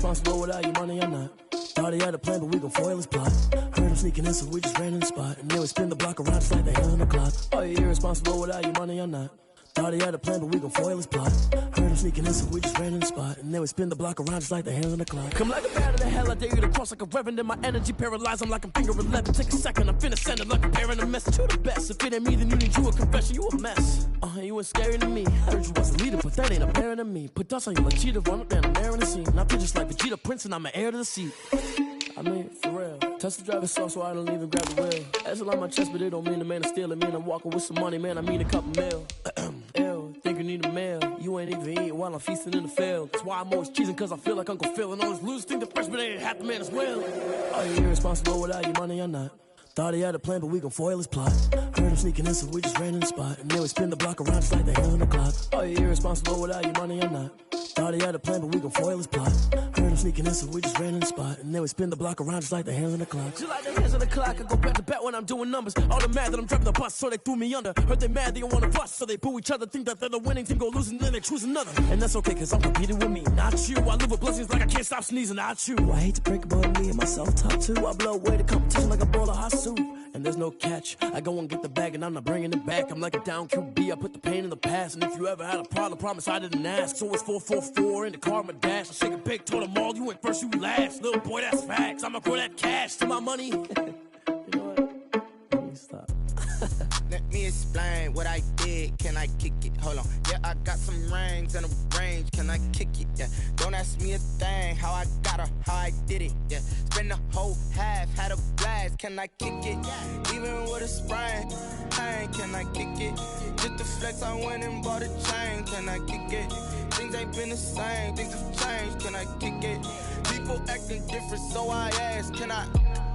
irresponsible without your money or not. Thought he had a plan, but we gon' foil his plot. Heard him sneaking in, so we just ran in the spot. And then we spin the block around just like the hands on the clock. Are you irresponsible without your money or not? Thought he had a plan, but we gon' foil his plot. Heard him sneaking in, so we just ran in the spot. And then we spin the block around just like the hands on the clock. Come like a bat of the hell, I dare you to cross like a reverend. And my energy paralyzed, I'm like a finger 11. Take a second, I'm finna send it like a parent a message. You the best, if it ain't me, then you need you a confession. You a mess, you ain't scary to me. Heard you was a leader, but that ain't apparent to me. Put dust on you like cheetah, run up down the air in the scene. And I feel just like Vegeta Prince, and I'm an heir to the seat. I mean, for real. Touch the driver's soft, so I don't even grab the wheel. That's a lot on my chest, but it don't mean the man is stealing. Man, I'm walking with some money, man, I mean a couple mil. Ew, think you need a meal. You ain't even eating while I'm feasting in the field. That's why I'm always cheesing, cause I feel like Uncle Phil. And all those losers think the freshman ain't half the man as well. Are you irresponsible without your money or not? Thought he had a plan, but we gon' foil his plot. Heard him sneaking in, so we just ran in the spot. And then we spin the block around just like the hands on the clock. Are you irresponsible without your money or not? Thought he had a plan, but we gon' foil his plot. Heard him sneaking in, so we just ran in the spot. And then we spin the block around just like the hands on the clock. Just like the hands on the clock, I go back to back when I'm doing numbers. All the mad that I'm driving the bus, so they threw me under. Heard they mad, they don't wanna bust, so they boo each other. Think that they're the winning team, go losing, then they choose another. And that's okay, cause I'm competing with me, not you. I live with blessings like I can't stop sneezing, not you. I hate to break it, but me and myself top two. I blow away the competition like a bowl of hot soup. And there's no catch, I go and get the bag and I'm not bringing it back. I'm like a down QB, I put the pain in the past. And if you ever had a problem, promise I didn't ask. So it's 444 in the car, my dash. I shake a big, told them all, you went first, you last. Little boy, that's facts, I'ma grow that cash to my money. You know what? Let me stop. Let me explain what I did, can I kick it? Hold on, yeah, I got some rings and a range, can I kick it? Yeah, don't ask me a thing, how I got her, how I did it. Yeah, spend the whole half, had a blast, can I kick it? Even with a sprain, can I kick it? Just the flex, I went and bought a chain, can I kick it? Things ain't been the same, things have changed, can I kick it? People acting different, so I ask, can I?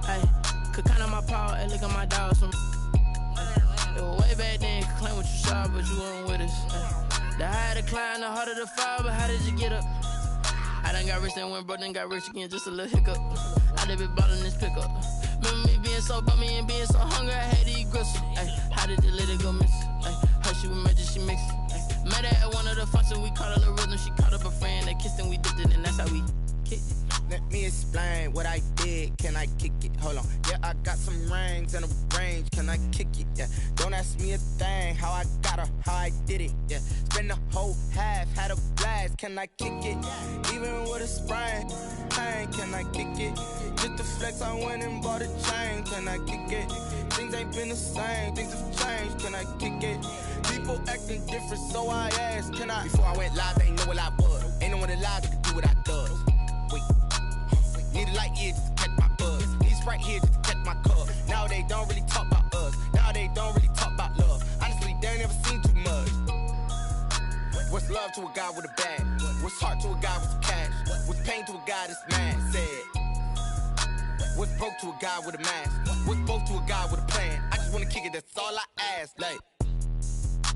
Hey, could count on my power and look at my dogs from. It was way back then, could claim what you saw, but you weren't with us. The higher the climb, the harder the fall, but how did you get up? I done got rich and went broke, then got rich again, just a little hiccup. I done been ballin' this pickup. Remember me being so bummy and being so hungry, I had to eat gristle. How did the lady go miss? Her she was magic, she mixed. Met her at one of the functions, we caught her the rhythm. She caught up a friend, they kissed and we dipped it, and that's how we kicked it. Let me explain what I did, can I kick it? Hold on, yeah, I got some rings and a range, can I kick it? Yeah, don't ask me a thing, how I got her, how I did it. Yeah, spend the whole half, had a blast, can I kick it? Even with a sprain, can I kick it? Just the flex, I went and bought a chain, can I kick it? Things ain't been the same, things have changed, can I kick it? People acting different, so I asked, can I? Before I went live, they ain't know what I was. Ain't no one alive that could do what I does. Wait, need a light here just to catch my buzz. Need Sprite here just to catch my cup. Now they don't really talk about us. Now they don't really talk about love. Honestly, they ain't never seen too much. What's love to a guy with a bag? What's heart to a guy with some cash? What's pain to a guy that's mad? Said. What's broke to a guy with a mask? What's both to a guy with a plan? I just wanna kick it, that's all I ask. Like,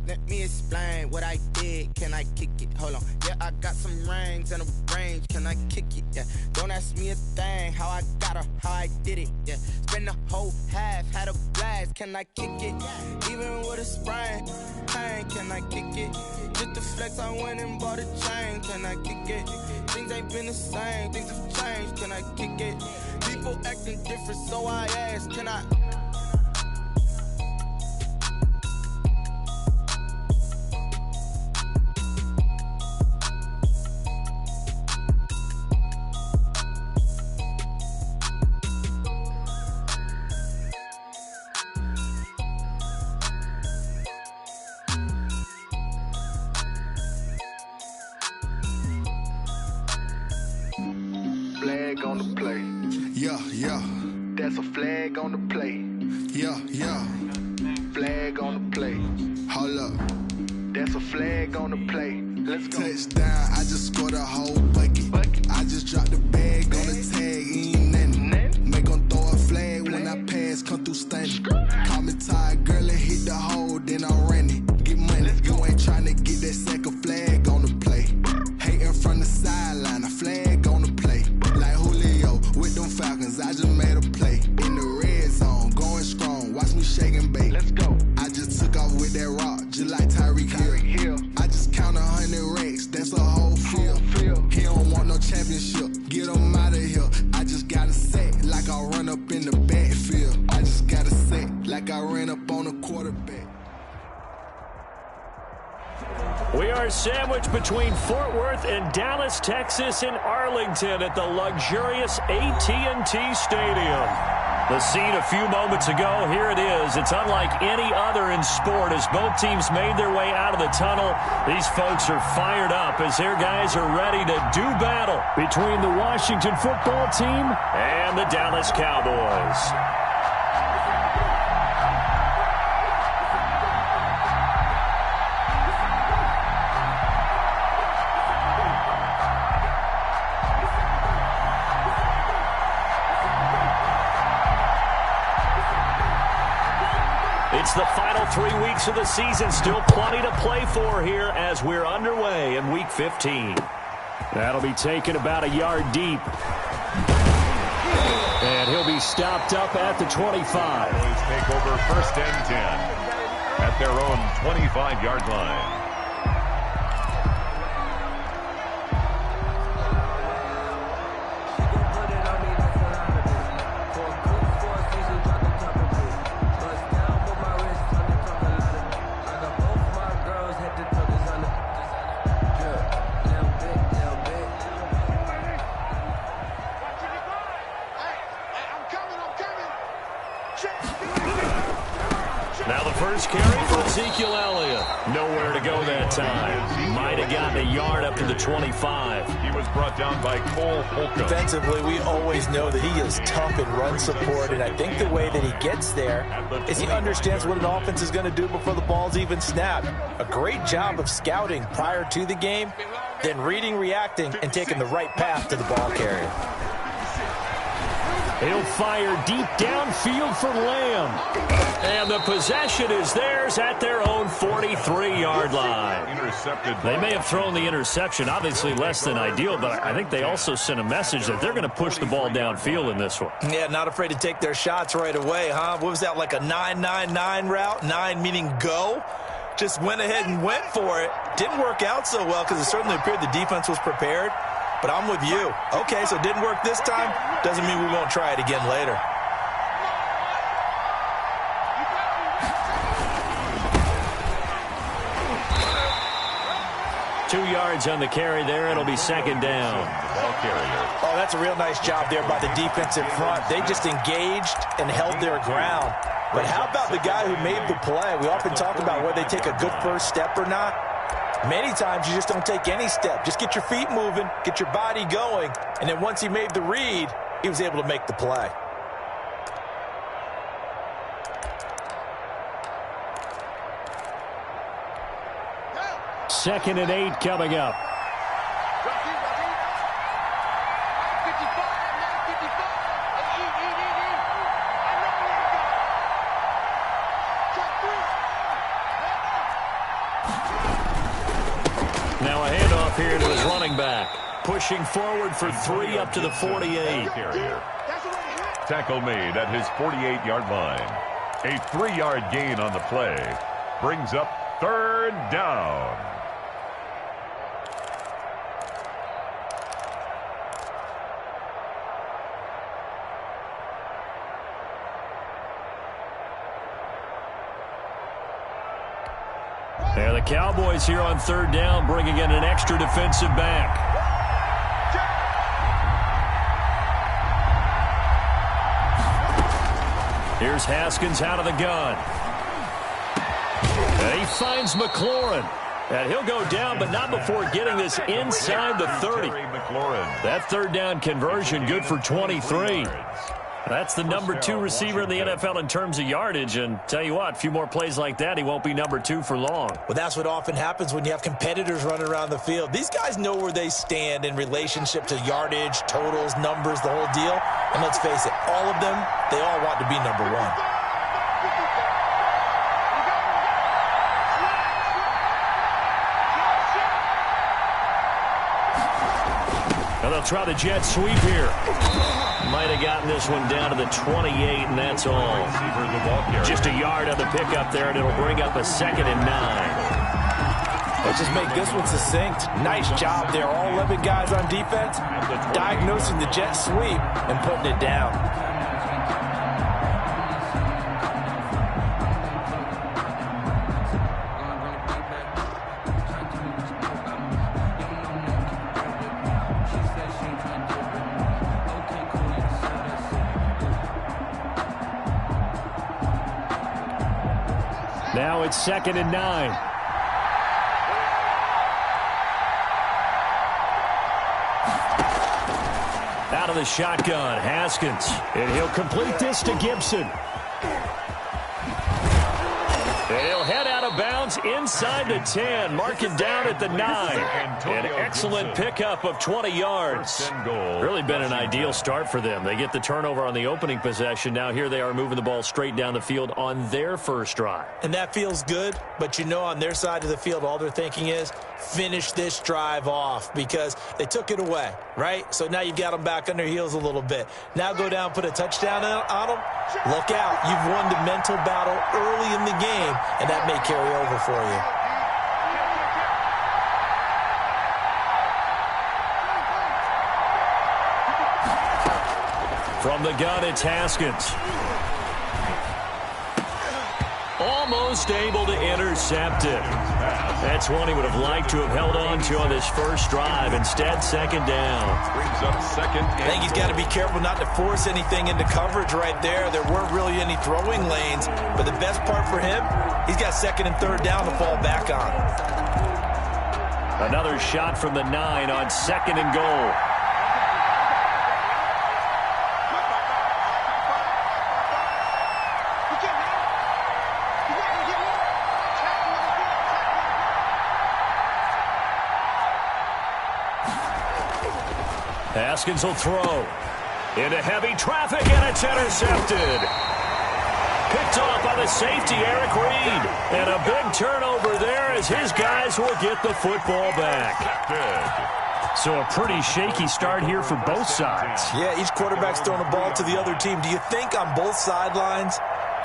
let me explain what I did, can I kick it? Hold on, yeah, I got some rings and a range, can I kick it? Yeah, don't ask me a thing, how I got her, how I did it. Yeah, spend the whole half, had a blast, can I kick it? Even with a sprain, can I kick it? Just the flex, I went and bought a chain, can I kick it? Things ain't been the same, things have changed, can I kick it? People acting different, so I ask, can I? Flag on the play. Yeah, yeah. That's a flag on the play. Yeah, yeah. Flag on the play. Hold up. That's a flag on the play. Let's go. Touchdown, I just scored a whole bucket. I just dropped the bag on the tag, ain't nothing. Make 'em throw a flag when I pass, come through stunning. Call me tired, girl, and hit the hole, then I'm running. Get money, you ain't tryna get that second flag on the play. Hating from the sideline, a flag on the play. Like Julio with them Falcons, I just made a play. In the red zone, going strong, watch me shake and bake. Let's go. I just took off with that rock, just like Tyreek Hill. I just count 100 racks, that's a whole field. He don't want no championship, get ran up on a quarterback. We are sandwiched between Fort Worth and Dallas, Texas, and Arlington at the luxurious AT&T Stadium. The scene a few moments ago, here it is. It's unlike any other in sport as both teams made their way out of the tunnel. These folks are fired up as their guys are ready to do battle between the Washington football team and the Dallas Cowboys. It's the final 3 weeks of the season. Still plenty to play for here as we're underway in Week 15. That'll be taken about a yard deep. And he'll be stopped up at the 25. Cowboys take over 1st and 10 at their own 25-yard line. Now the first carry for Ezekiel Elliott. Nowhere to go that time. Might have gotten a yard up to the 25. He was brought down by Cole Holcomb. Defensively, we always know that he is tough in run support, and I think the way that he gets there is he understands what an offense is going to do before the ball's even snapped. A great job of scouting prior to the game, then reading, reacting, and taking the right path to the ball carrier. He'll fire deep downfield for Lamb. And the possession is theirs at their own 43-yard line. They may have thrown the interception, obviously less than ideal, but I think they also sent a message that they're going to push the ball downfield in this one. Yeah, not afraid to take their shots right away, huh? What was that, like a 9-9-9 route? 9 meaning go? Just went ahead and went for it. Didn't work out so well because it certainly appeared the defense was prepared. But I'm with you. Okay, so it didn't work this time. Doesn't mean we won't try it again later. Two yards on the carry there. It'll be second down. Oh, that's a real nice job there by the defensive front. They just engaged and held their ground. But how about the guy who made the play? We often talk about whether they take a good first step or not. Many times you just don't take any step. Just get your feet moving, get your body going, and then once he made the read, he was able to make the play. Second and 8 coming up. Now a handoff here to his running back. Pushing forward for 3 up to the 48. Tackle made at his 48-yard line. A 3-yard gain on the play brings up 3rd down. And the Cowboys here on 3rd down, bringing in an extra defensive back. Here's Haskins out of the gun. And he finds McLaurin. And he'll go down, but not before getting this inside the 30. That 3rd down conversion good for 23. That's the number 2 receiver in the NFL in terms of yardage. And tell you what, a few more plays like that, he won't be number 2 for long. Well, that's what often happens when you have competitors running around the field. These guys know where they stand in relationship to yardage, totals, numbers, the whole deal. And let's face it, all of them, they all want to be number 1. They'll try the jet sweep here. Might have gotten this one down to the 28, and that's all. Just a yard on the pickup there, and it'll bring up a 2nd and 9. Let's just make this one succinct. Nice job there. All 11 guys on defense diagnosing the jet sweep and putting it down. Now it's 2nd and 9. Out of the shotgun, Haskins. And he'll complete this to Gibson. And he'll head out of bounds inside the 10, mark it down at the 9. An excellent pickup of 20 yards. Really been an ideal start for them. They get the turnover on the opening possession. Now here they are moving the ball straight down the field on their first drive. And that feels good, but you know on their side of the field, all they're thinking is finish this drive off because they took it away, right? So now you've got them back on their heels a little bit. Now go down, put a touchdown on them. Look out. You've won the mental battle early in the game, and that may carry over for you. From the gun, it's Haskins. Almost able to intercept it. That's one he would have liked to have held on to on this first drive. Instead, 2nd down. Brings up 2nd. I think he's got to be careful not to force anything into coverage right there. There weren't really any throwing lanes, but the best part for him, he's got 2nd and 3rd down to fall back on. Another shot from the 9 on 2nd and goal. Haskins will throw into heavy traffic, and it's intercepted. Picked off by the safety, Eric Reed. And a big turnover there as his guys will get the football back. So a pretty shaky start here for both sides. Yeah, each quarterback's throwing the ball to the other team. Do you think on both sidelines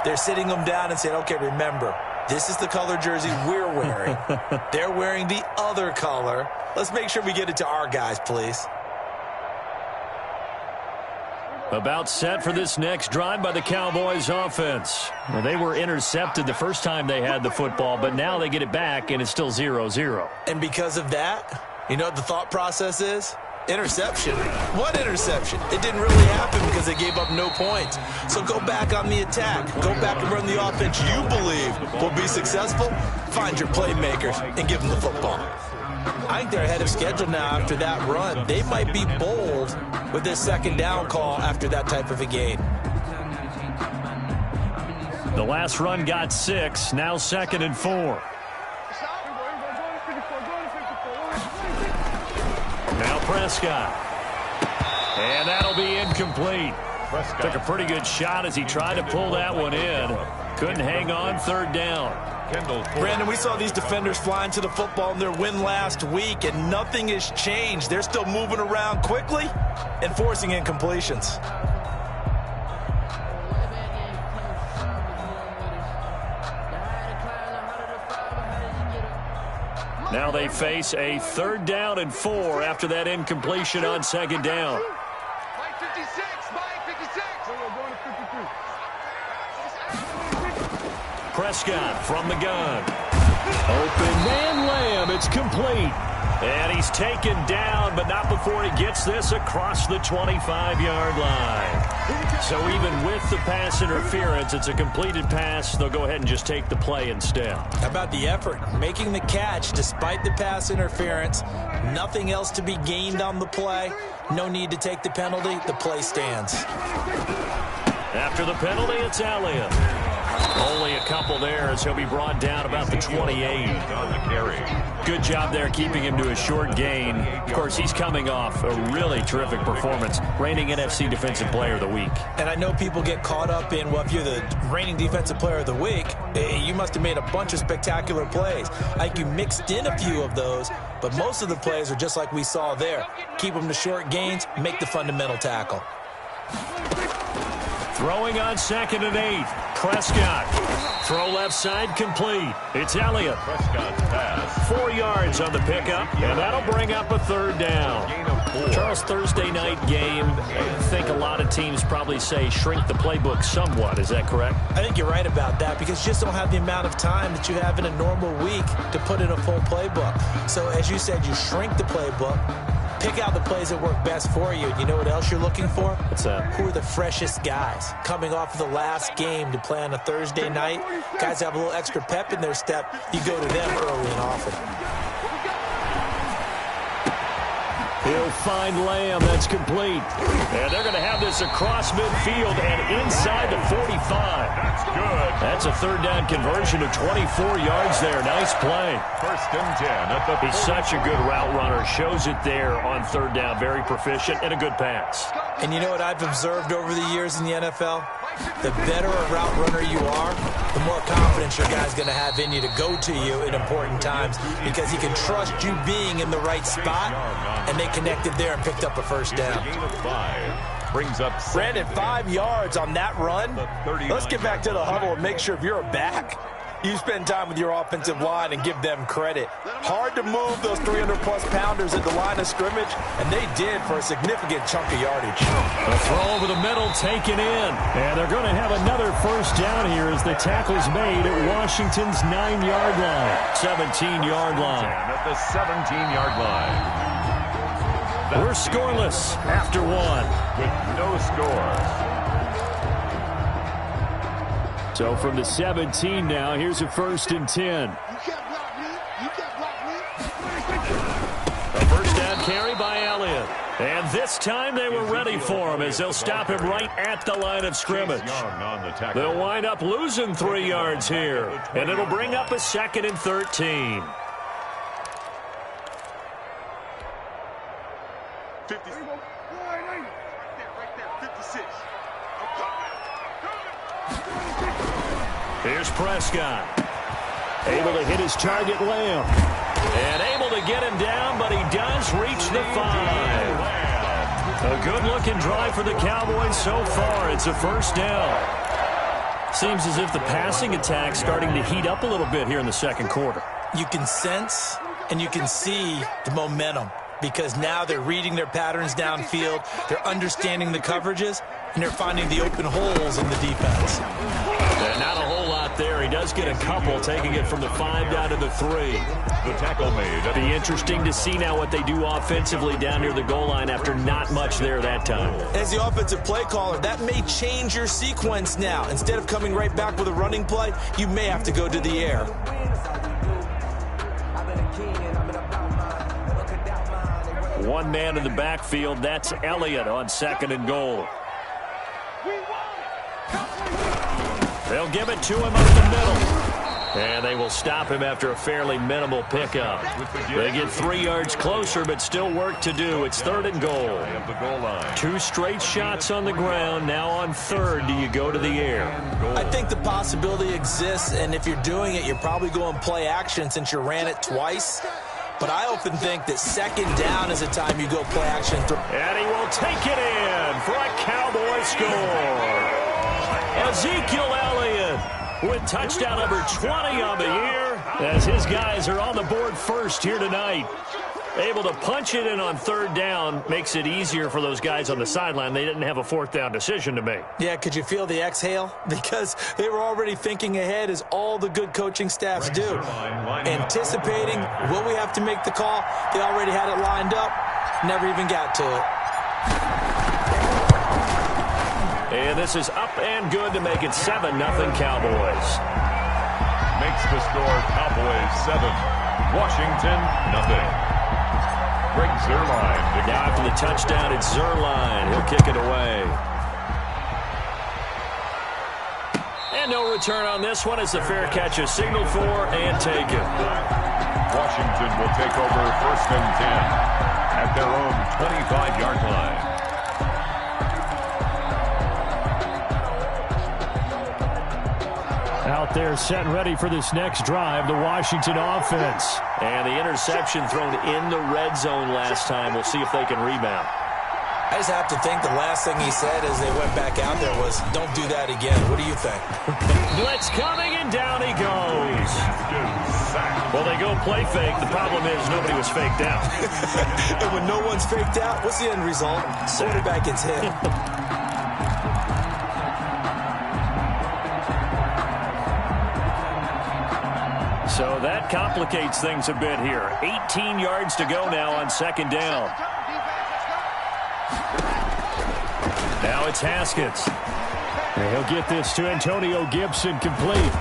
they're sitting them down and saying, okay, remember, this is the color jersey we're wearing. They're wearing the other color. Let's make sure we get it to our guys, please. About set for this next drive by the Cowboys offense. Well, they were intercepted the first time they had the football, but now they get it back, and it's still 0-0. And because of that, you know what the thought process is? Interception. What interception? It didn't really happen because they gave up no points. So go back on the attack. Go back and run the offense you believe will be successful. Find your playmakers and give them the football. I think they're ahead of schedule now after that run. They might be bold with this 2nd down call after that type of a game. The last run got 6. Now 2nd and 4. Now Prescott. And that'll be incomplete. Took a pretty good shot as he tried to pull that one in. Couldn't hang on, 3rd down. Brandon, we saw these defenders flying to the football in their win last week, and nothing has changed. They're still moving around quickly and forcing incompletions. Now they face a 3rd down and 4 after that incompletion on 2nd down. Mike 56, Mike 56. Prescott from the gun. Open man Lamb. It's complete. And he's taken down, but not before he gets this across the 25-yard line. So even with the pass interference, it's a completed pass. They'll go ahead and just take the play instead. How about the effort? Making the catch despite the pass interference. Nothing else to be gained on the play. No need to take the penalty. The play stands. After the penalty, it's Elliott. Only a couple there as he'll be brought down about the 28. On the carry. Good job there keeping him to a short gain. Of course, he's coming off a really terrific performance, reigning NFC Defensive Player of the Week. And I know people get caught up in, well, if you're the reigning Defensive Player of the Week, you must have made a bunch of spectacular plays. I think you mixed in a few of those, but most of the plays are just like we saw there. Keep them to short gains, make the fundamental tackle. Throwing on 2nd and 8. Prescott. Throw left side complete. It's Elliott. Prescott's pass. 4 yards on the pickup, and that'll bring up a 3rd down. Charles, Thursday night game, I think a lot of teams probably say shrink the playbook somewhat. Is that correct? I think you're right about that because you just don't have the amount of time that you have in a normal week to put in a full playbook. So as you said, you shrink the playbook. Pick out the plays that work best for you. You know what else you're looking for? What's that? Who are the freshest guys? Coming off of the last game to play on a Thursday night, guys have a little extra pep in their step. You go to them early and often. He'll find Lamb. That's complete. And they're going to have this across midfield and inside the 45. That's good. That's a third down conversion of 24 yards there. Nice play. First and 10 at the He's such a good route runner. Shows it there on third down. Very proficient and a good pass. And you know what I've observed over the years in the NFL? The better a route runner you are, the more confidence your guy's going to have in you to go to you in important times because he can trust you being in the right spot, and they connected there and picked up a first down. gain of 5. Brings up Brandon, 5 yards on that run. Let's get back to the huddle and make sure if you're a back, you spend time with your offensive line and give them credit. Hard to move those 300-plus pounders at the line of scrimmage, and they did for a significant chunk of yardage. A throw over the middle taken in. And they're going to have another first down here as the tackle's made at Washington's 9-yard line. 17-yard line. At the 17-yard line. We're scoreless after one. With no score. So from the 17 now, here's a first and 10. You can't block me. You can't block me. A first down carry by Elliott. And this time they were ready for him as they'll stop him right at the line of scrimmage. They'll wind up losing 3 yards here. And it'll bring up a second and 13. 50. Right there. 56. Here's Prescott. Able to hit his target, Lamb. And able to get him down, but he does reach the 5. A good-looking drive for the Cowboys so far. It's a first down. Seems as if the passing attack's starting to heat up a little bit here in the second quarter. You can sense and you can see the momentum because now they're reading their patterns downfield, they're understanding the coverages, and they're finding the open holes in the defense. And not a whole lot there. He does get a couple, taking it from the 5 down to the 3. The tackle made. It'll be interesting to see now what they do offensively down near the goal line after not much there that time. As the offensive play caller, that may change your sequence now. Instead of coming right back with a running play, you may have to go to the air. One man in the backfield, that's Elliott on second and goal. They'll give it to him up the middle. And they will stop him after a fairly minimal pickup. They get 3 yards closer, but still work to do. It's third and goal. 2 straight shots on the ground. Now on third, do you go to the air? I think the possibility exists, and if you're doing it, you're probably going play action since you ran it twice. But I often think that second down is a time you go play action. And he will take it in for a Cowboy score. Ezekiel Elliott with touchdown number 20 on the year as his guys are on the board first here tonight. Able to punch it in on third down makes it easier for those guys on the sideline. They didn't have a fourth down decision to make. Yeah, could you feel the exhale? Because they were already thinking ahead as all the good coaching staffs do. Anticipating, will we have to make the call? They already had it lined up, never even got to it. And this is up and good to make it 7-0 Cowboys. Makes the score Cowboys 7, Washington 0. Greg Zuerlein. Now after the touchdown, it's Zuerlein. He'll kick it away. And no return on this one as the fair catch is signaled for and taken. Washington will take over first and 10 at their own 25-yard line. Out there set and ready for this next drive, the Washington offense. And the interception thrown in the red zone last time. We'll see if they can rebound. I just have to think the last thing he said as they went back out there was, don't do that again. What do you think? Blitz coming, and down he goes. Well, they go play fake. The problem is nobody was faked out. And when no one's faked out, what's the end result? Quarterback gets hit. So that complicates things a bit here. 18 yards to go now on second down. Now it's Haskins. And he'll get this to Antonio Gibson complete.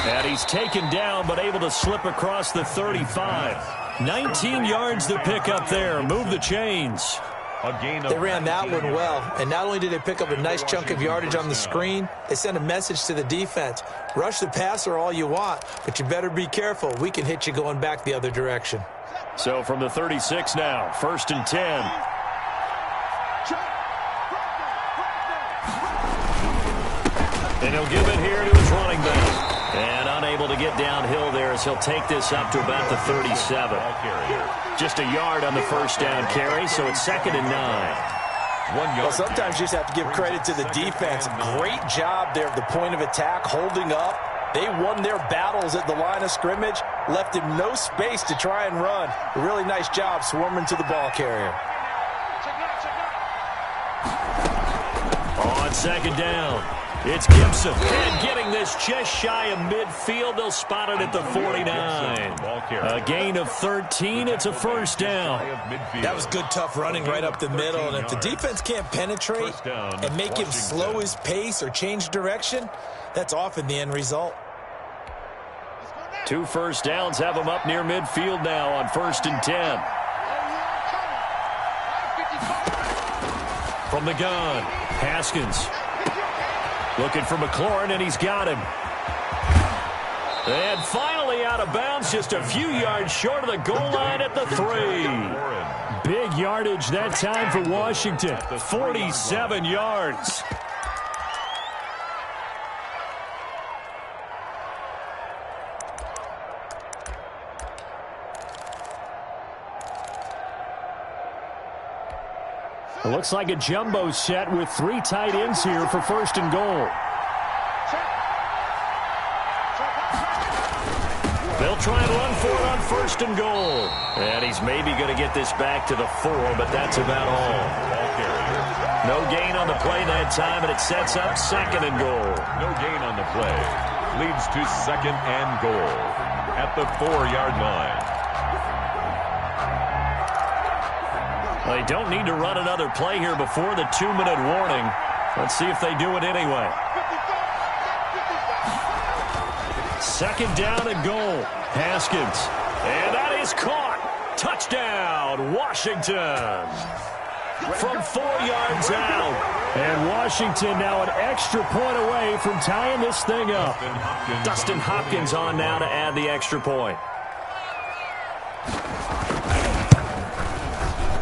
And he's taken down but able to slip across the 35. 19 yards to pick up there. Move the chains. They ran that one well, and not only did they pick up a nice chunk of yardage on the screen, they sent a message to the defense. Rush the passer all you want, but you better be careful. We can hit you going back the other direction. So from the 36 now, 1st and 10. And he'll give it here to his running back. And unable to get downhill there as he'll take this up to about the 37. Just a yard on the first down carry, so it's 2nd and 9. Well, sometimes you just have to give credit to the defense. Great job there at the point of attack, holding up. They won their battles at the line of scrimmage, left him no space to try and run. A really nice job swarming to the ball carrier. On 2nd down, it's Gibson. And getting this just shy of midfield. They'll spot it at the 49. A gain of 13. It's a 1st down. That was good, tough running right up the middle. And if the defense can't penetrate and make him slow his pace or change direction, that's often the end result. 2 first downs have him up near midfield now on 1st and 10. From the gun, Haskins. Looking for McLaurin, and he's got him. And finally out of bounds, just a few yards short of the goal line at the 3. Big yardage that time for Washington. 47 yards. It looks like a jumbo set with 3 tight ends here for 1st and goal. They'll try and run for it on 1st and goal. And he's maybe going to get this back to the 4, but that's about all. No gain on the play that time, and it sets up 2nd and goal. No gain on the play. Leads to 2nd and goal at the 4-yard line. They don't need to run another play here before the 2-minute warning. Let's see if they do it anyway. 2nd down and goal. Haskins. And that is caught. Touchdown, Washington. From 4 yards out. And Washington now an extra point away from tying this thing up. Dustin Hopkins on now to add the extra point.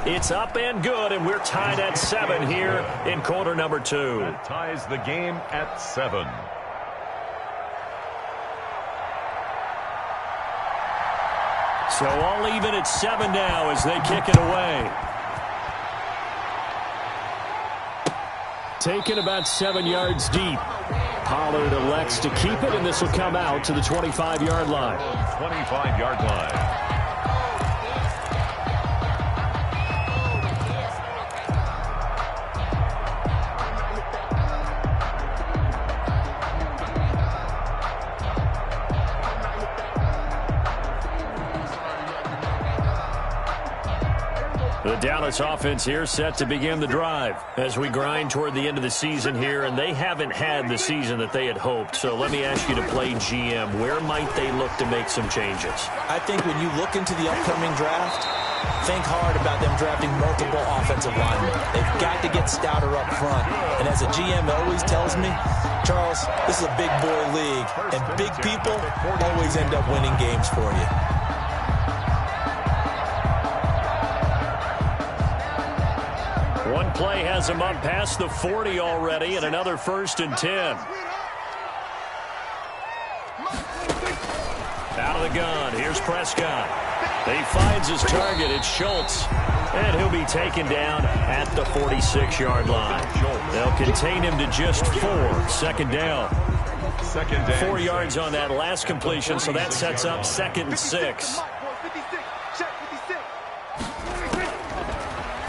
It's up and good, and we're tied at 7 here in quarter number 2. That ties the game at 7. So all even at 7 now as they kick it away. Taken about 7 yards deep. Pollard elects to keep it, and this will come out to the 25-yard line. 25-yard line. The Dallas offense here set to begin the drive as we grind toward the end of the season here, and they haven't had the season that they had hoped. So let me ask you to play GM. Where might they look to make some changes? I think when you look into the upcoming draft, think hard about them drafting multiple offensive linemen. They've got to get stouter up front. And as a GM always tells me, Charles, this is a big boy league, and big people always end up winning games for you. One play has him up past the 40 already, and another 1st and 10. Out of the gun, here's Prescott. He finds his target, it's Schultz. And he'll be taken down at the 46-yard line. They'll contain him to just 4. 2nd down. 4 yards on that last completion, so that sets up 2nd and 6.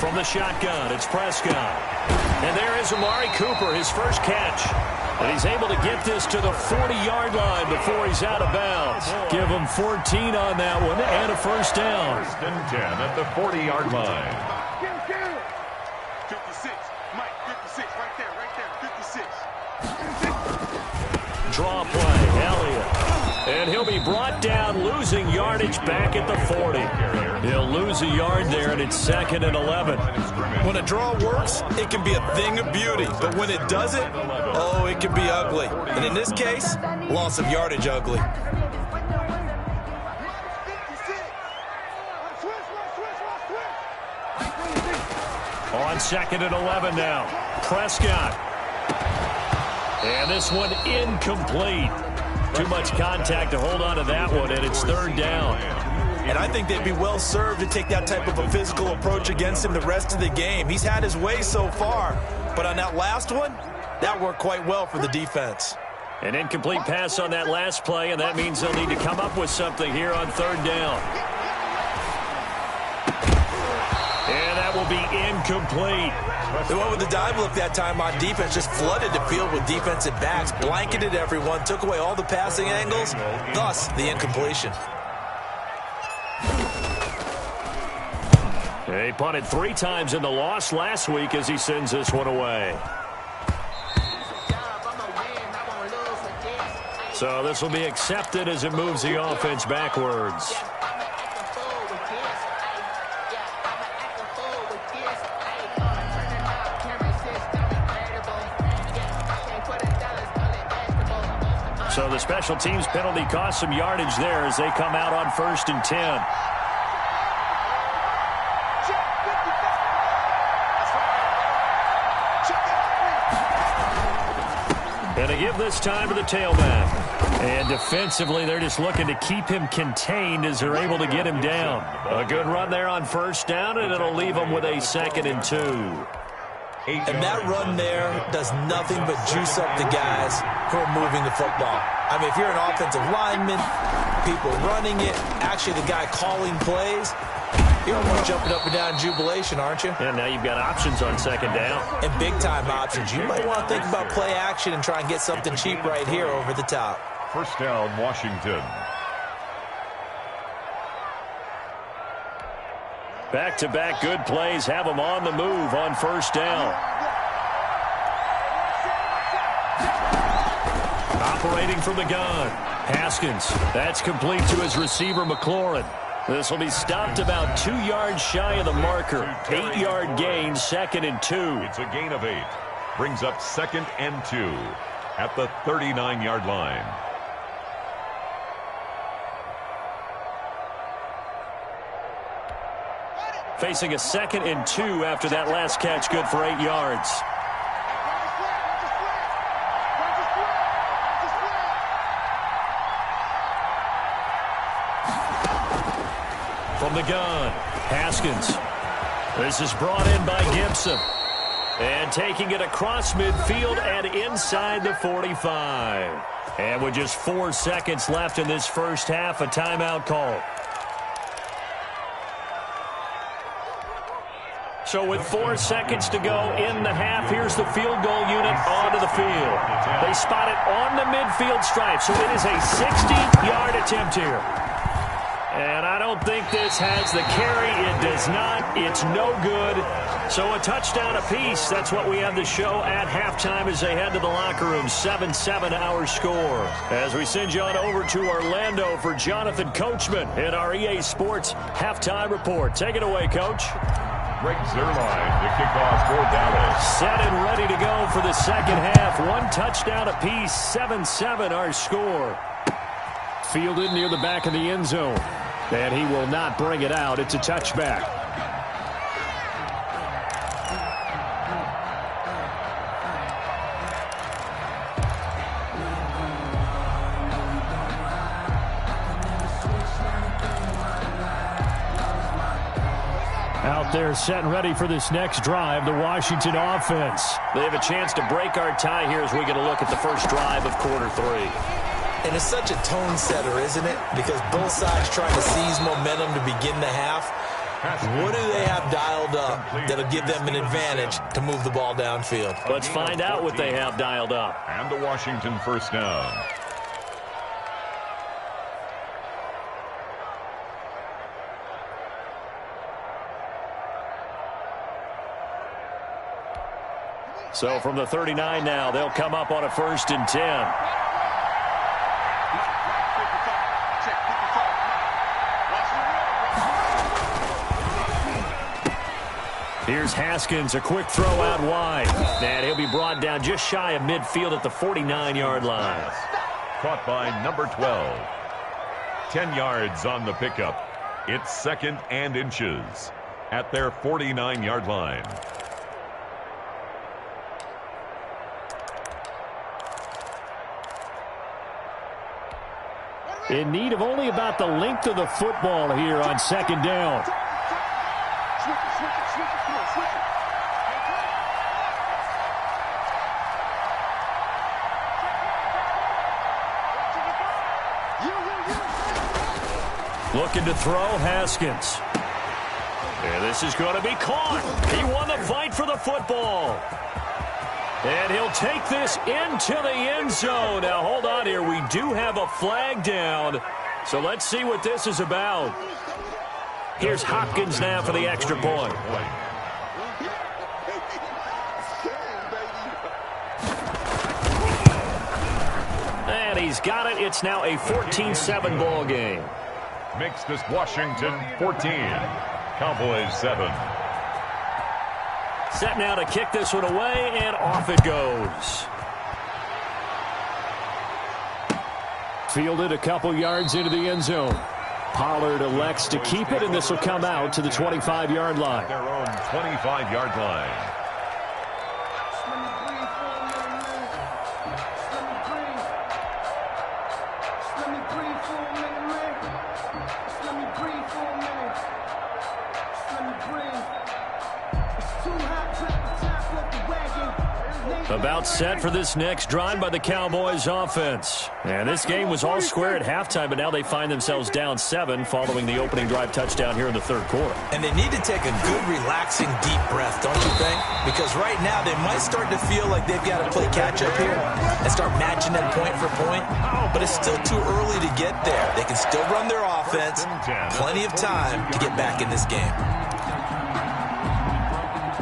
From the shotgun, it's Prescott. And there is Amari Cooper, his first catch. And he's able to get this to the 40-yard line before he's out of bounds. Give him 14 on that one and a 1st down. 1st and 10 at the 40-yard line. 56, Mike, 56 right there. he'll be brought down, losing yardage back at the 40. He'll lose a yard there, and it's 2nd and 11. When a draw works, it can be a thing of beauty. But when it doesn't, oh, it can be ugly. And in this case, loss of yardage ugly. On 2nd and 11 now. Prescott. And this one incomplete. Too much contact to hold on to that one, and it's 3rd down. And I think they'd be well served to take that type of a physical approach against him the rest of the game. He's had his way so far, but on that last one, that worked quite well for the defense. An incomplete pass on that last play, and that means they'll need to come up with something here on 3rd down. And that will be incomplete. They went with the dive look that time on defense, just flooded the field with defensive backs, blanketed everyone, took away all the passing angles, thus the incompletion. He punted 3 times in the loss last week as he sends this one away. So this will be accepted as it moves the offense backwards. So the special teams penalty cost some yardage there as they come out on 1st and 10. And they give this time to the tailback. And defensively, they're just looking to keep him contained as they're able to get him down. A good run there on 1st down, and it'll leave them with a 2nd and 2. And that run there does nothing but juice up the guys who are moving the football. I mean, if you're an offensive lineman, people running it, actually the guy calling plays, you're almost jumping up and down in jubilation, aren't you? And now you've got options on 2nd down. And big-time options. You might want to think about play action and try and get something cheap right here over the top. 1st down, Washington. Back-to-back good plays have them on the move on 1st down. Operating from the gun. Haskins. That's complete to his receiver, McLaurin. This will be stopped about 2 yards shy of the marker. 8-yard gain, 2nd and 2. It's a gain of 8. Brings up 2nd and 2 at the 39-yard line. Facing a 2nd and 2 after that last catch, good for 8 yards. From the gun, Haskins. This is brought in by Gibson. And taking it across midfield and inside the 45. And with just 4 seconds left in this first half, a timeout call. So with 4 seconds to go in the half, here's the field goal unit onto the field. They spot it on the midfield stripe, so it is a 60-yard attempt here. And I don't think this has the carry. It does not. It's no good. So a touchdown apiece. That's what we have to show at halftime as they head to the locker room. 7-7 our score. As we send you on over to Orlando for Jonathan Coachman in our EA Sports halftime report. Take it away, Coach. Greg Zuerlein, the kickoff for Dallas. Set and ready to go for the second half. 1 touchdown apiece. 7-7 our score. Fielded near the back of the end zone. And he will not bring it out. It's a touchback. Out there set and ready for this next drive, the Washington offense. They have a chance to break our tie here as we get a look at the first drive of quarter 3. And it's such a tone setter, isn't it? Because both sides trying to seize momentum to begin the half. What do they have dialed up that'll give them an advantage to move the ball downfield? Let's find out what they have dialed up. And the Washington first down. So from the 39 now, they'll come up on a 1st and 10. Here's Haskins, a quick throw out wide. And he'll be brought down just shy of midfield at the 49-yard line. Caught by number 12. 10 yards on the pickup. It's 2nd and inches at their 49-yard line. In need of only about the length of the football here on 2nd down. Looking to throw, Haskins. And this is going to be caught. He won the fight for the football. And he'll take this into the end zone. Now, hold on here. We do have a flag down. So let's see what this is about. Here's Hopkins now for the extra point. And he's got it. It's now a 14-7 ball game. Makes this Washington 14. Cowboys 7. Set now to kick this one away, and off it goes. Fielded a couple yards into the end zone. Pollard elects to keep it, and this will come out to the 25-yard line. Their own 25-yard line. About set for this next drive by the Cowboys offense. And this game was all square at halftime, but now they find themselves down 7 following the opening drive touchdown here in the 3rd quarter. And they need to take a good, relaxing, deep breath, don't you think? Because right now they might start to feel like they've got to play catch-up here and start matching them point for point. But it's still too early to get there. They can still run their offense. Plenty of time to get back in this game.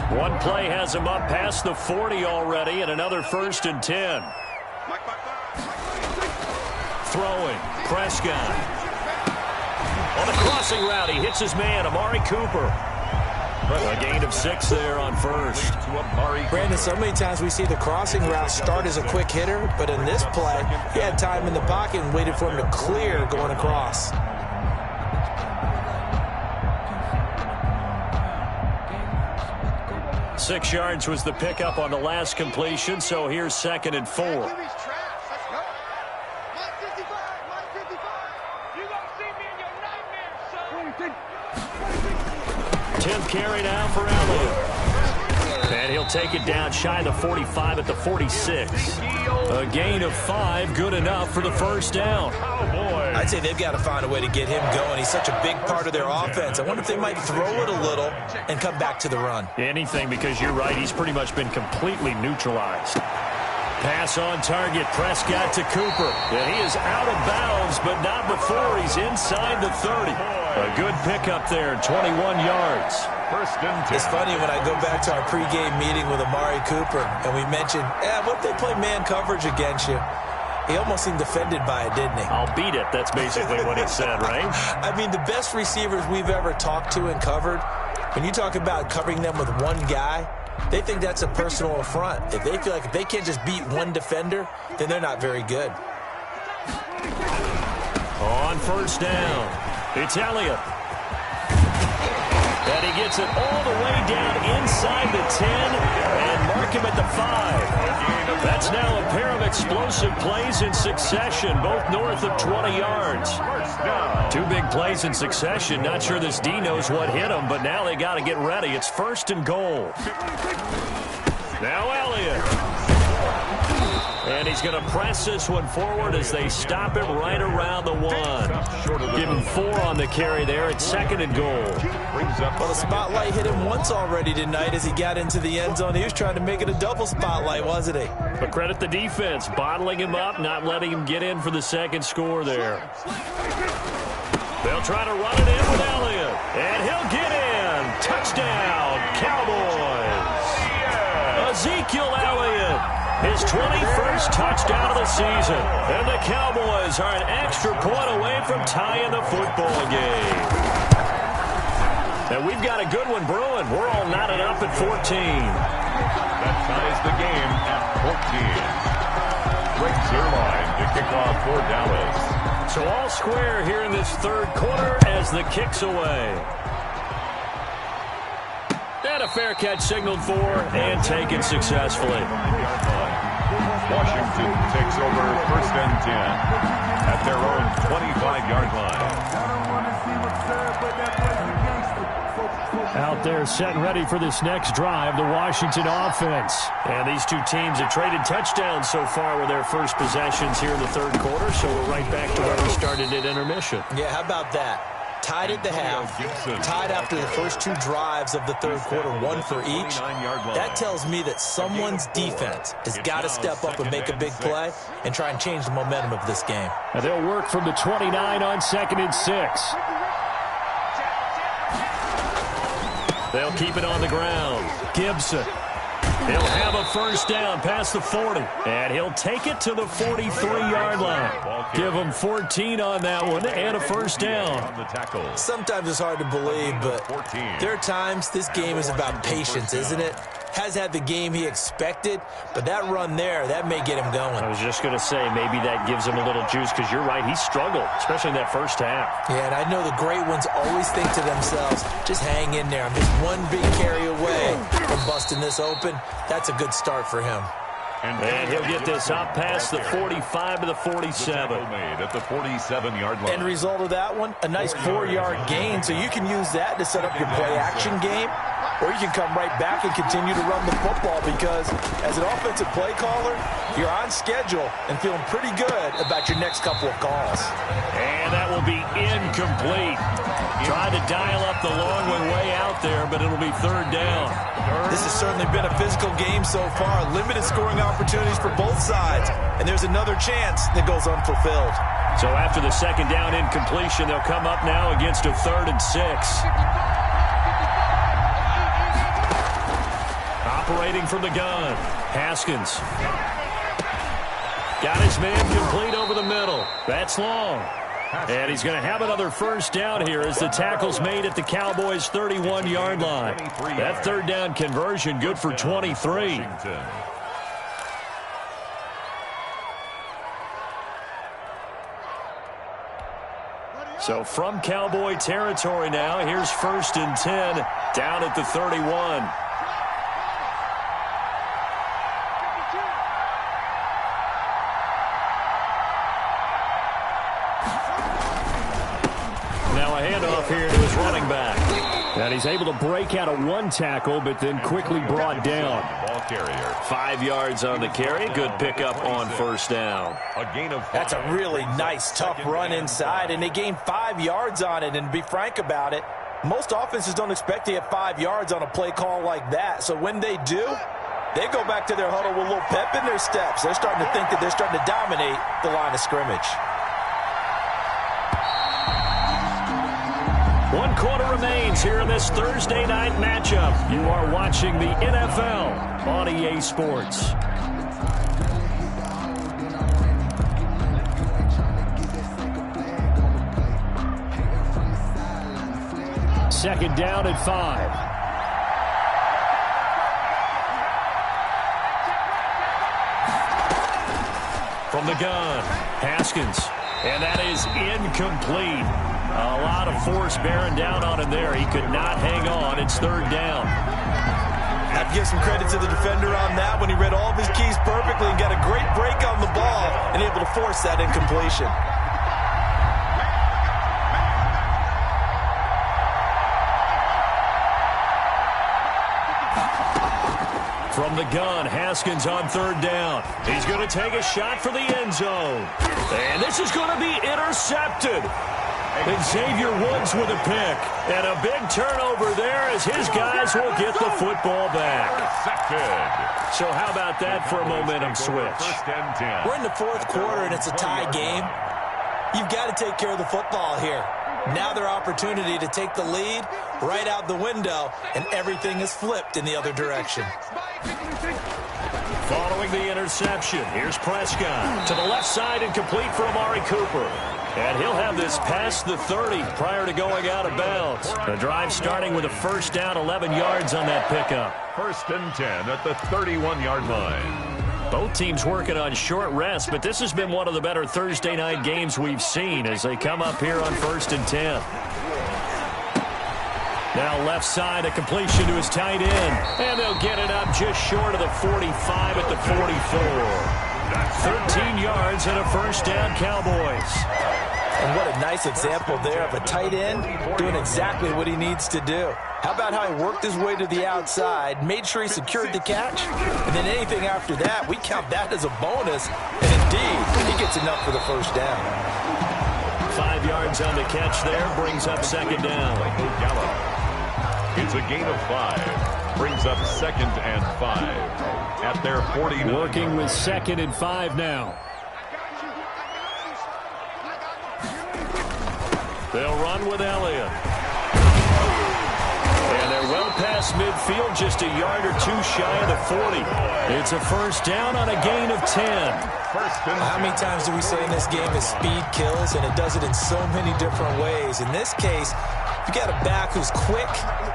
One play has him up past the 40 already, and another 1st and 10. Throwing, Prescott. On the crossing route, he hits his man, Amari Cooper. A gain of 6 there on 1st. Brandon, so many times we see the crossing route start as a quick hitter, but in this play, he had time in the pocket and waited for him to clear going across. 6 yards was the pickup on the last completion, so here's 2nd and 4. 10th carry now for Elliott. And he'll take it down shy of the 45 at the 46. A gain of 5, good enough for the 1st down. I'd say they've got to find a way to get him going. He's such a big part of their offense. I wonder if they might throw it a little and come back to the run. Anything, because you're right. He's pretty much been completely neutralized. Pass on target. Prescott to Cooper. And he is out of bounds, but not before he's inside the 30. A good pickup there, 21 yards. 1st and 10. It's funny when I go back to our pregame meeting with Amari Cooper, and we mentioned, what if they play man coverage against you? He almost seemed offended by it, didn't he? I'll beat it. That's basically what he said, right? I mean, the best receivers we've ever talked to and covered, when you talk about covering them with one guy, they think that's a personal affront. If they feel like if they can't just beat one defender, then they're not very good. On 1st down, it's Elliott. And he gets it all the way down inside the 10 and mark him at the 5. That's now a pair of explosive plays in succession, both north of 20 yards. 2 big plays in succession. Not sure this D knows what hit him, but now they got to get ready. It's 1st and goal. Now Elliott. And he's going to press this one forward as they stop him right around the 1. Give him 4 on the carry there. It's 2nd and goal. Well, the spotlight hit him once already tonight as he got into the end zone. He was trying to make it a double spotlight, wasn't he? But credit the defense, bottling him up, not letting him get in for the 2nd score there. They'll try to run it in with Elliott. And he'll get in. Touchdown, Cowboys. Ezekiel Elliott. His 21st touchdown of the season. And the Cowboys are an extra point away from tying the football game. And we've got a good one brewing. We're all knotted up at 14. That ties the game at 14. Greg Zerline to kick off for Dallas. So all square here in this third quarter as the kick's away. And a fair catch signaled for and taken successfully. Washington takes over first and 10 at their own 25-yard line. Out there set and ready for this next drive, the Washington offense. And these two teams have traded touchdowns so far with their first possessions here in the third quarter, so we're right back to where we started at intermission. Yeah, how about that? Tied at the half, tied after the first two drives of the third quarter, one for each. That tells me that someone's defense has got to step up and make a big play and try and change the momentum of this game. And they'll work from the 29 on 2nd and 6. They'll keep it on the ground. Gibson. He'll have a first down past the 40. And he'll take it to the 43-yard line. Give him 14 on that one and a first down. Sometimes it's hard to believe, but there are times this game is about patience, isn't it? Has had the game he expected, but that run there, that may get him going. I was just going to say, maybe that gives him a little juice, because you're right, he struggled, especially in that first half. Yeah, and I know the great ones always think to themselves, just hang in there. I'm just one big carry away from busting this open. That's a good start for him. And he'll get this up past the 45 to the 47. At the 47-yard line. End result of that one, a nice 4-yard gain, so you can use that to set up your play-action game. Or you can come right back and continue to run the football, because as an offensive play caller, you're on schedule and feeling pretty good about your next couple of calls. And that will be incomplete. Trying to dial up the long way out there, but it'll be third down. This has certainly been a physical game so far. Limited scoring opportunities for both sides. And there's another chance that goes unfulfilled. So after the second down incompletion, they'll come up now against a 3rd and 6. Operating from the gun, Haskins. Got his man complete over the middle. That's long. And he's going to have another first down here as the tackle's made at the Cowboys' 31-yard line. That third down conversion good for 23. So from Cowboy territory now, here's 1st and 10 down at the 31. Here to his running back. And he's able to break out of one tackle, but then quickly brought down. 5 yards on the carry. Good pickup on first down. That's a really nice, tough run inside, and they gained 5 yards on it. And to be frank about it, most offenses don't expect to get 5 yards on a play call like that. So when they do, they go back to their huddle with a little pep in their steps. They're starting to think that they're starting to dominate the line of scrimmage. 1 quarter remains here in this Thursday night matchup. You are watching the NFL on EA Sports. Second down at 5. From the gun, Haskins. And that is incomplete. A lot of force bearing down on him there. He could not hang on. It's third down. I have to give some credit to the defender on that when he read all of his keys perfectly and got a great break on the ball and able to force that incompletion. From the gun, Haskins on third down. He's going to take a shot for the end zone. And this is going to be intercepted. And Xavier Woods with a pick. And a big turnover there as his guys will get the football back. So how about that for a momentum switch? We're in the fourth quarter and it's a tie game. You've got to take care of the football here. Now their opportunity to take the lead right out the window, and everything is flipped in the other direction. Following the interception, here's Prescott to the left side and complete for Amari Cooper. And he'll have this past the 30 prior to going out of bounds. The drive starting with a first down, 11 yards on that pickup. 1st and 10 at the 31-yard line. Both teams working on short rest, but this has been one of the better Thursday night games we've seen as they come up here on 1st and 10. Now left side, a completion to his tight end. And they'll get it up just short of the 45 at the 44. 13 yards and a first down, Cowboys. And what a nice example there of a tight end doing exactly what he needs to do. How about how he worked his way to the outside, made sure he secured the catch, and then anything after that, we count that as a bonus. And indeed, he gets enough for the first down. 5 yards on the catch there, brings up second down. It's a gain of 5. Brings up 2nd and 5 at their 49. Working with 2nd and 5 now. They'll run with Elliott. And they're well past midfield, just a yard or two shy of the 40. It's a first down on a gain of 10. How many times do we say in this game that speed kills, and it does it in so many different ways? In this case, you got a back who's quick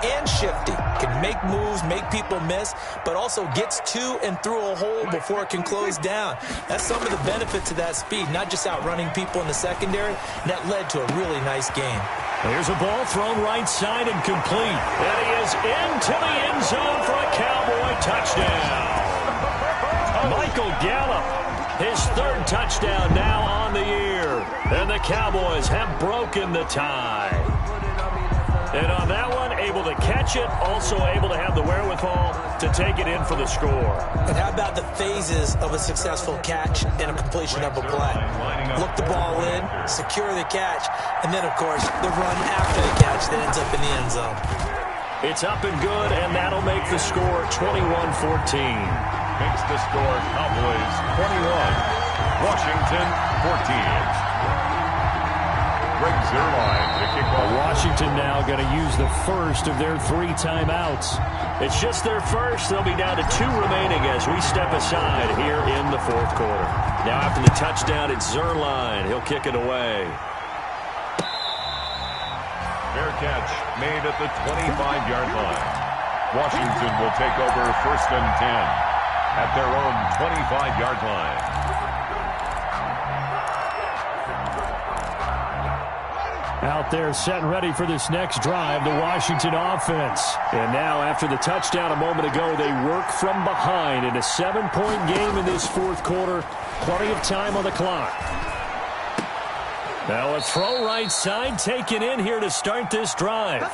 and shifty, can make moves, make people miss, but also gets to and through a hole before it can close down. That's some of the benefits of that speed, not just outrunning people in the secondary. And that led to a really nice game. Here's a ball thrown right side and complete. And he is into the end zone for a Cowboy touchdown. Michael Gallup, his 3rd touchdown now on the year. And the Cowboys have broken the tie. And on that one, able to catch it, also able to have the wherewithal to take it in for the score. And how about the phases of a successful catch and a completion of a play? Look the ball in, secure the catch, and then, of course, the run after the catch that ends up in the end zone. It's up and good, and that'll make the score 21-14. Makes the score Cowboys 21, Washington 14. Washington now going to use the first of their 3 timeouts. It's just their first. They'll be down to 2 remaining as we step aside here in the 4th quarter. Now after the touchdown, it's Zerline. He'll kick it away. Fair catch made at the 25-yard line. Washington will take over 1st and 10 at their own 25-yard line. Out there set and ready for this next drive, the Washington offense. And now after the touchdown a moment ago, they work from behind in a 7-point game in this 4th quarter. Plenty of time on the clock. Now a throw right side taken in here to start this drive.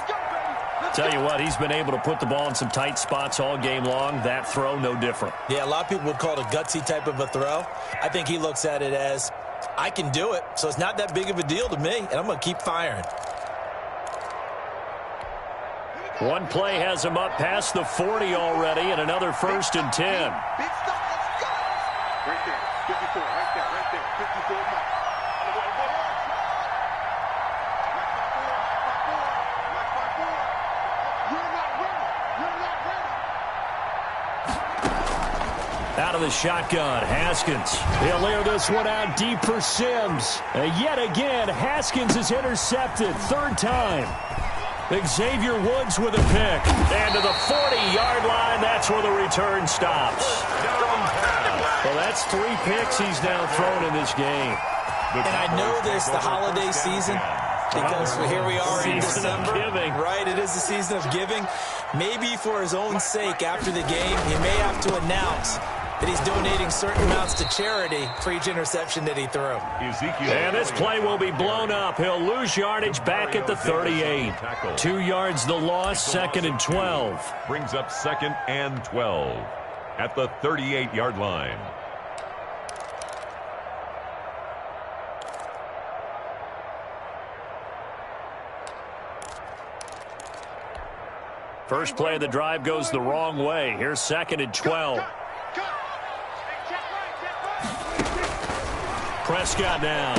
Tell you what, he's been able to put the ball in some tight spots all game long. That throw, no different. Yeah, a lot of people would call it a gutsy type of a throw. I think he looks at it as, I can do it, so it's not that big of a deal to me, and I'm going to keep firing. One play has him up past the 40 already, and another 1st and 10. Big stop, let's go. Right there, 54, right there, 54 miles. Out of the shotgun, Haskins. He'll air this one out deep for Sims. Yet again, Haskins is intercepted. 3rd time. Xavier Woods with a pick. And to the 40-yard line, that's where the return stops. Well, that's 3 picks he's now thrown in this game. And I know this, the holiday season, because here we are in December. Right, it is the season of giving. Maybe for his own sake, after the game, he may have to announce that he's donating certain amounts to charity for each interception that he threw. And this play will be blown up. He'll lose yardage back at the 38. 2 yards the loss, 2nd and 12. Brings up 2nd and 12 at the 38-yard line. First play of the drive goes the wrong way. Here's 2nd and 12. Prescott now.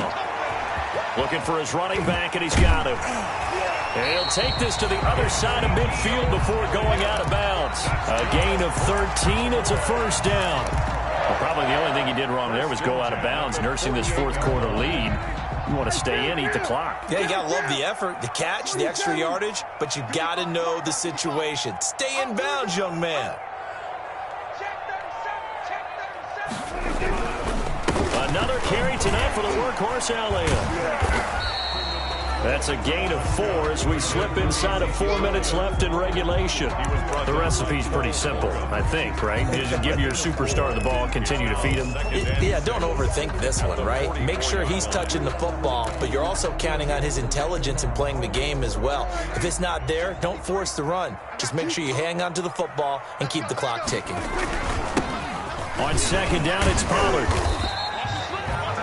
Looking for his running back, and he's got him. And he'll take this to the other side of midfield before going out of bounds. A gain of 13. It's a first down. Well, probably the only thing he did wrong there was go out of bounds, nursing this 4th quarter lead. You want to stay in, eat the clock. Yeah, you got to love the effort, the catch, the extra yardage, but you got to know the situation. Stay in bounds, young man. Another carry tonight for the workhorse, Elliott. That's a gain of 4 as we slip inside of 4 minutes left in regulation. The recipe's pretty simple, I think, right? You just give your superstar the ball, continue to feed him. Yeah, don't overthink this one, right? Make sure he's touching the football, but you're also counting on his intelligence in playing the game as well. If it's not there, don't force the run. Just make sure you hang on to the football and keep the clock ticking. On second down, it's Pollard.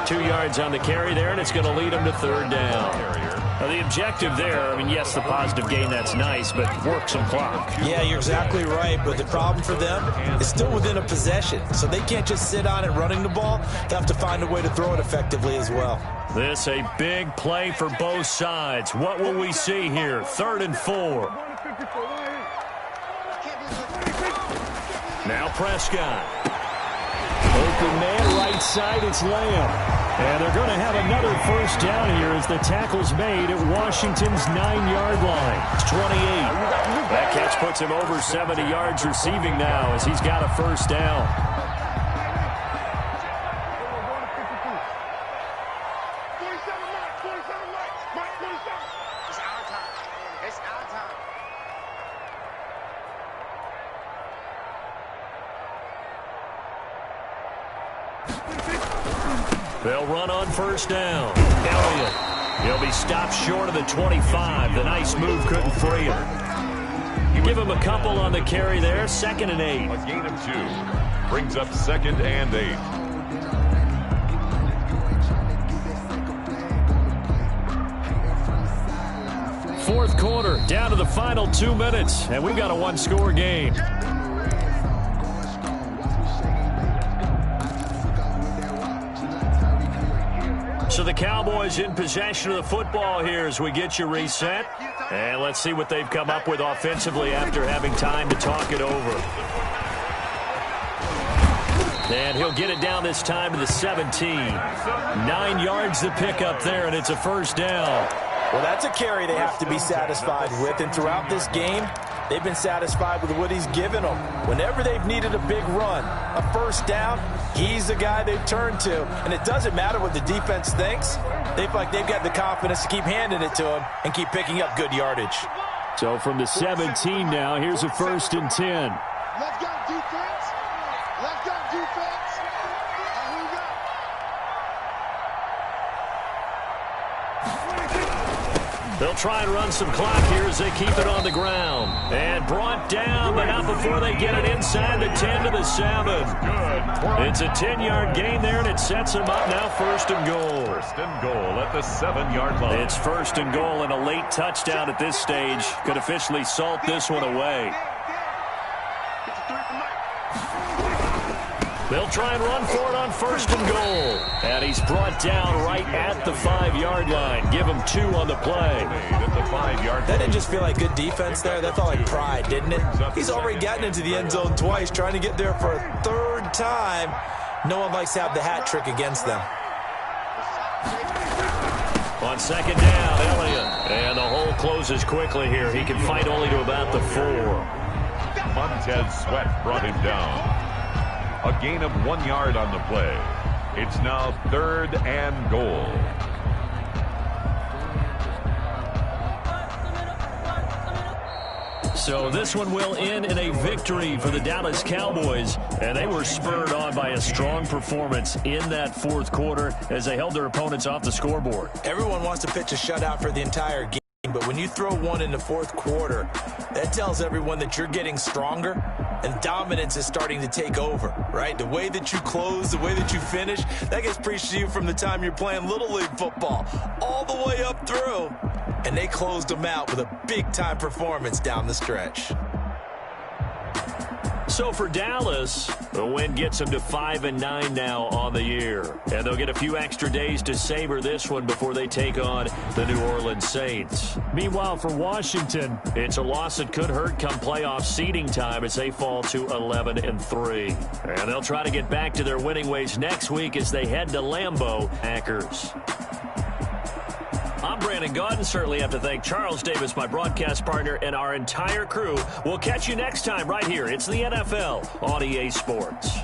2 yards on the carry there, and it's going to lead him to third down. Now, the objective there, I mean, yes, the positive gain, that's nice, but work some clock. Yeah, you're exactly right, but the problem for them is still within a possession, so they can't just sit on it running the ball. They have to find a way to throw it effectively as well. This a big play for both sides. What will we see here? 3rd and 4. Now Prescott. Open man, right side, it's Lamb. And they're going to have another first down here as the tackle's made at Washington's 9-yard line. It's 28. That catch puts him over 70 yards receiving now as he's got a first down. They'll run on first down. Elliott. He'll be stopped short of the 25. The nice move couldn't free him. Give him a couple on the carry there. 2nd and 8. A gain of 2. Brings up 2nd and 8. Fourth quarter, down to the final 2 minutes, and we've got a one-score game. So the Cowboys in possession of the football here as we get you reset. And let's see what they've come up with offensively after having time to talk it over. And he'll get it down this time to the 17. 9 yards to pick up there, and it's a first down. Well, that's a carry they have to be satisfied with, and throughout this game, they've been satisfied with what he's given them. Whenever they've needed a big run, a first down, he's the guy they've turned to. And it doesn't matter what the defense thinks. They feel like they've got the confidence to keep handing it to him and keep picking up good yardage. So from the 17 now, here's a 1st and 10. Let's go, defense. Let's go, defense. Here we go. They'll try and run some clock here as they keep it on the ground. And brought down, but not before they get it inside the 10 to the 7. It's a 10-yard gain there, and it sets them up now 1st and goal. 1st and goal at the 7-yard line. It's 1st and goal, and a late touchdown at this stage could officially salt this one away. They'll try and run for it on 1st and goal. And he's brought down right at the 5-yard line. Give him 2 on the play. That didn't just feel like good defense there. That felt like pride, didn't it? He's already gotten into the end zone twice, trying to get there for a 3rd time. No one likes to have the hat trick against them. On 2nd down, Elliott. And the hole closes quickly here. He can fight only to about the 4. Montez Sweat brought him down. A gain of 1 yard on the play. It's now 3rd and goal. So this one will end in a victory for the Dallas Cowboys, and they were spurred on by a strong performance in that 4th quarter as they held their opponents off the scoreboard. Everyone wants to pitch a shutout for the entire game, but when you throw one in the 4th quarter, that tells everyone that you're getting stronger and dominance is starting to take over, right? The way that you close, the way that you finish, that gets preached to you from the time you're playing Little League football all the way up through. And they closed them out with a big-time performance down the stretch. So for Dallas, the win gets them to 5-9 now on the year. And they'll get a few extra days to savor this one before they take on the New Orleans Saints. Meanwhile, for Washington, it's a loss that could hurt come playoff seeding time as they fall to 11-3. And they'll try to get back to their winning ways next week as they head to Lambeau. Packers. I'm Brandon Gaudin. Certainly have to thank Charles Davis, my broadcast partner, and our entire crew. We'll catch you next time right here. It's the NFL on EA Sports.